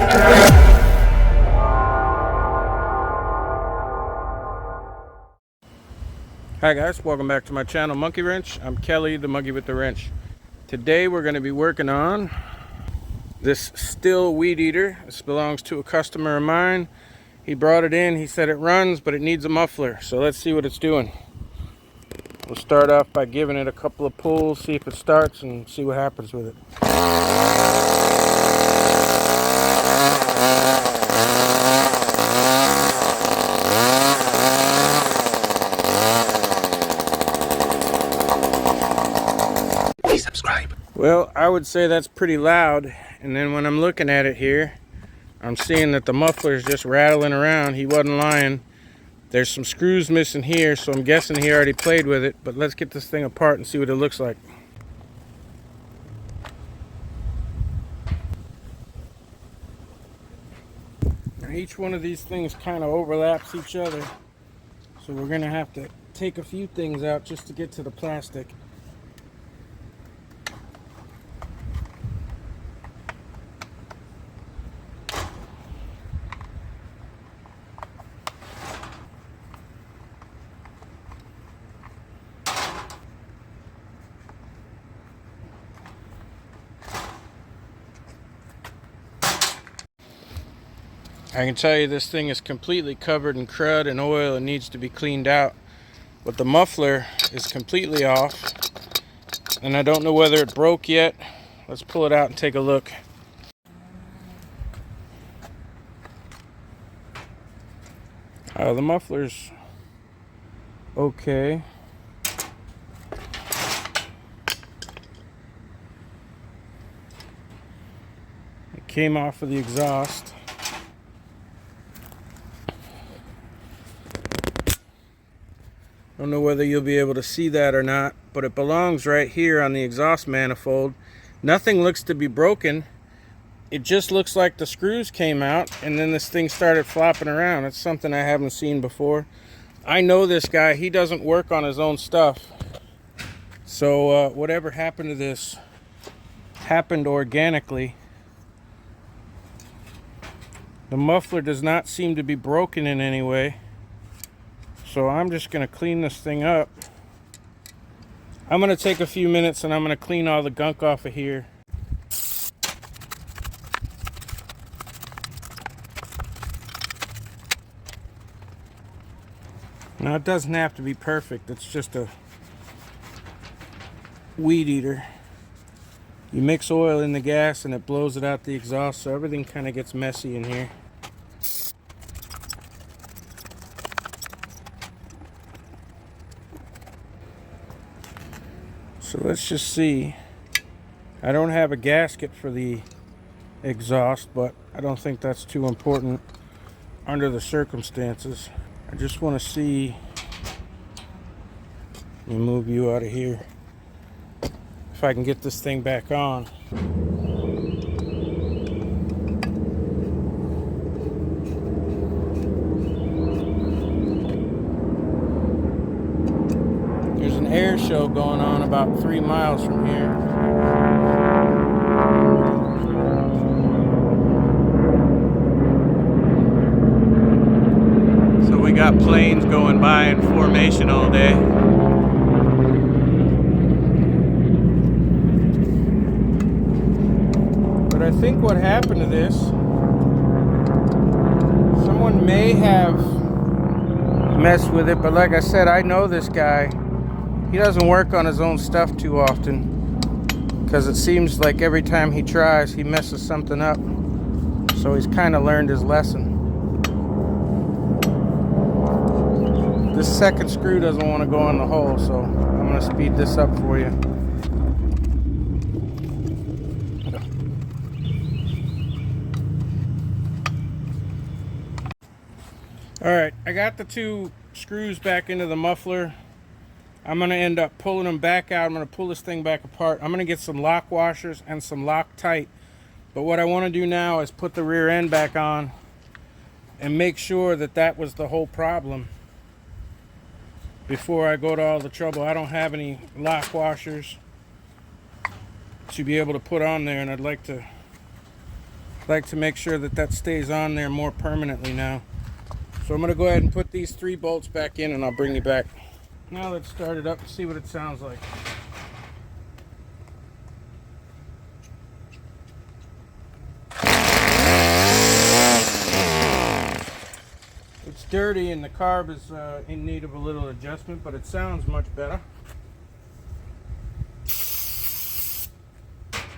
Hi guys, welcome back to my channel Monkey Wrench. I'm Kelly, the monkey with the wrench. Today we're going to be working on this Stihl weed eater. This belongs to a customer of mine. He brought it in, he said it runs, but it needs a muffler. So let's see what it's doing. We'll start off by giving it a couple of pulls, see if it starts, and see what happens with it. Well, I would say that's pretty loud, and then when I'm looking at it here, I'm seeing that the muffler is just rattling around. He wasn't lying. There's some screws missing here, so I'm guessing he already played with it, but let's get this thing apart and see what it looks like. Now, each one of these things kind of overlaps each other, so we're going to have to take a few things out just to get to the plastic. I can tell you this thing is completely covered in crud and oil and needs to be cleaned out. But the muffler is completely off, and I don't know whether it broke yet. Let's pull it out and take a look. The muffler's okay. It came off of the exhaust. Don't know whether you'll be able to see that or not, but it belongs right here on the exhaust manifold. Nothing looks to be broken. It just looks like the screws came out and then this thing started flopping around. It's something I haven't seen before. I know this guy, he doesn't work on his own stuff. So whatever happened to this happened organically. The muffler does not seem to be broken in any way. So I'm just going to clean this thing up. I'm going to take a few minutes and I'm going to clean all the gunk off of here. Now it doesn't have to be perfect. It's just a weed eater. You mix oil in the gas and it blows it out the exhaust, so everything kind of gets messy in here. So let's just see. I don't have a gasket for the exhaust, but I don't think that's too important under the circumstances. I just want to see. Let me move you out of here. If I can get this thing back on. There's an air show going on about 3 miles from here. So we got planes going by in formation all day. But I think what happened to this, someone may have messed with it, but like I said, I know this guy. He doesn't work on his own stuff too often because it seems like every time he tries, he messes something up. So he's kind of learned his lesson. This second screw doesn't want to go in the hole, so I'm going to speed this up for you. Alright, I got the 2 screws back into the muffler. I'm going to end up pulling them back out. I'm going to pull this thing back apart. I'm going to get some lock washers and some Loctite. But what I want to do now is put the rear end back on and make sure that that was the whole problem before I go to all the trouble. I don't have any lock washers to be able to put on there, and I'd like to like to make sure that that stays on there more permanently now. So I'm going to go ahead and put these 3 bolts back in, and I'll bring you back. Now let's start it up and see what it sounds like. It's dirty and the carb is in need of a little adjustment, but it sounds much better.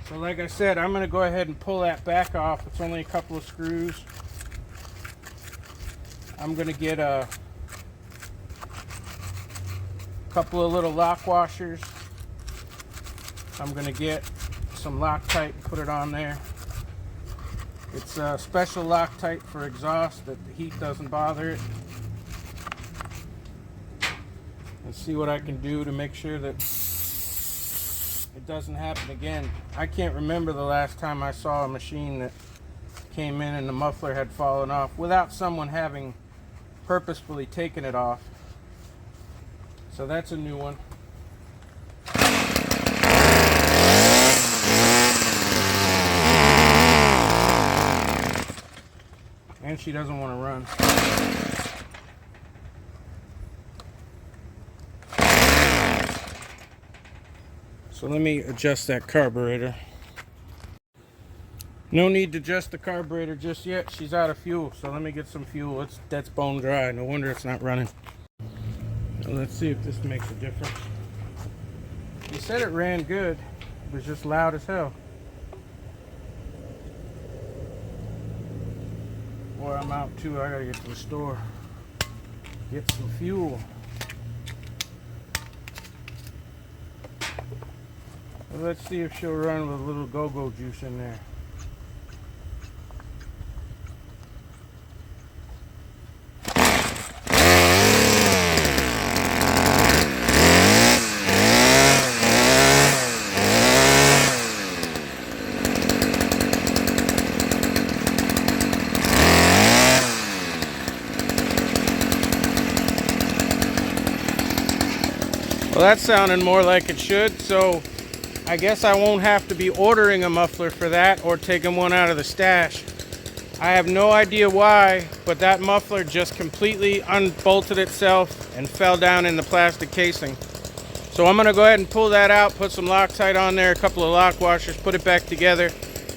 So like I said, I'm going to go ahead and pull that back off. It's only a couple of screws. I'm going to get a couple of little lock washers. I'm going to get some Loctite and put it on there. It's a special Loctite for exhaust that the heat doesn't bother it. Let's see what I can do to make sure that it doesn't happen again. I can't remember the last time I saw a machine that came in and the muffler had fallen off without someone having purposefully taken it off. So that's a new one. And she doesn't want to run. So let me adjust that carburetor. No need to adjust the carburetor just yet. She's out of fuel, so let me get some fuel. That's bone dry. No wonder it's not running. Well, let's see if this makes a difference. He said it ran good. It was just loud as hell. Boy, I'm out too. I gotta get to the store. Get some fuel. Well, let's see if she'll run with a little go-go juice in there. Well, that's sounding more like it should, so I guess I won't have to be ordering a muffler for that or taking one out of the stash. I have no idea why, but that muffler just completely unbolted itself and fell down in the plastic casing. So I'm going to go ahead and pull that out, put some Loctite on there, a couple of lock washers, put it back together.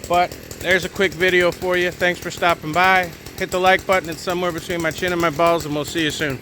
But there's a quick video for you. Thanks for stopping by. Hit the like button. It's somewhere between my chin and my balls, and we'll see you soon.